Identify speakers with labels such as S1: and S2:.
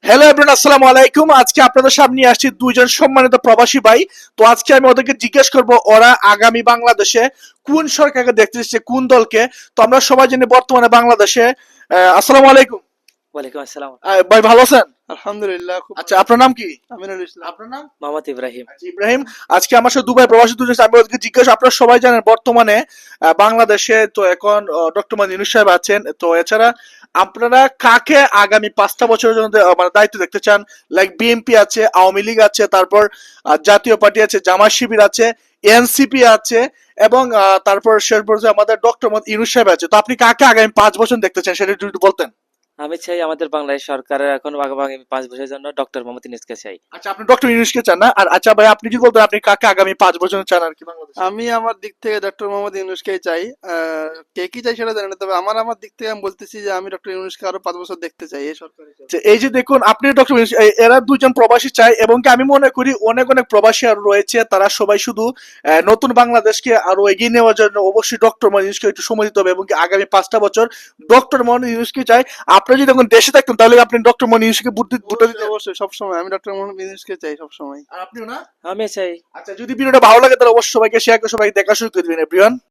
S1: Hello everyone, আসসালামু আলাইকুম। আজকে আপনাদের সামনে আসছি দুইজন সম্মানিত প্রবাসী ভাই। তো আজকে আমি ওদেরকে জিজ্ঞেস করব ওরা আগামী বাংলাদেশে কোন সরকারকে দেখতে চাচ্ছে, কোন দলকে। তো আমরা সবাই জানি বর্তমানে বাংলাদেশে আসসালামু আলাইকুম।
S2: ওয়ালাইকুম আসসালাম।
S1: ভাই ভালো আছেন?
S3: আলহামদুলিল্লাহ, খুব
S1: আচ্ছা, আপনার নাম কি?
S3: আমিনুল ইসলাম।
S1: আপনার নাম?
S2: মোহাম্মদ ইব্রাহিম।
S1: আচ্ছা, ইব্রাহিম। আজকে আমার সাথে দুবাই প্রবাসী দুজন আছে, আমি ওদেরকে জিজ্ঞেস, আপনারা সবাই জানেন বর্তমানে বাংলাদেশে তো এখন ডক্টর মোহাম্মদ ইউনূস সাহেব আছেন। তো এছাড়া আপনারা কাকে আগামী 5টা বছরের জন্য মানে দায়িত্ব দেখতে চান? লাইক বিএনপি আছে, আওয়ামী লীগ আছে, তারপর জাতীয় পার্টি আছে, জামাত শিবির আছে, এনসিপি আছে, এবং তারপর শেষ পর্যন্ত আমাদের ডক্টর মোহাম্মদ ইউনূস সাহেব আছে। তো আপনি কাকে আগামী 5 বছর দেখতে চান সেটা যদি বলতেন।
S2: আমি চাই আমাদের বাংলাদেশ সরকারের এখন আগামী 5 বছরের জন্য ডক্টর মোহাম্মদ ইউনূসকে চাই।
S1: আচ্ছা, আপনি ডক্টর ইউনূসকে চান না? আর আচ্ছা ভাই, আপনি যদি বলতেন আপনি কাকে আগামী 5 বছর চান আর কি বাংলাদেশে।
S3: আমি আমার দিক থেকে ডক্টর মোহাম্মদ ইউনূসকেই চাই। কে কি চাই সেটা জানি না, তবে আমার দিক থেকে আমি বলতেছি যে আমি ডক্টর ইউনূসকে আরো 5 বছর দেখতে চাই এই সরকারে।
S1: যে এই যে দেখুন, আপনি ডক্টর এরা দুজন প্রবাসী চাই, এবং কি আমি মনে করি অনেক অনেক প্রবাসী আর রয়েছে, তারা সবাই শুধু নতুন বাংলাদেশকে আরো এগিয়ে নেওয়ার জন্য অবশ্যই ডক্টর মোহাম্মদ ইউনূসকে একটু সময় দিতে হবে, এবং কি আগামী 5টা বছর ডক্টর মোহাম্মদ ইউনূসকে চাই। আপনি যদি এখন দেশে থাকতেন তাহলে আপনি ডক্টর মোহাম্মদ ইউনূসকে ভোট দিতেন?
S3: অবশ্যই সবসময় আমি ডক্টর মোহাম্মদ ইউনূসকে চাই সবসময়।
S1: আর আপনিও না?
S2: আমি চাই।
S1: আচ্ছা, যদি ভিডিওটা ভালো লাগে তাহলে অবশ্যই সবাইকে শেয়ার করে সবাই দেখা শুরু করে দিবেন এভরিওয়ান।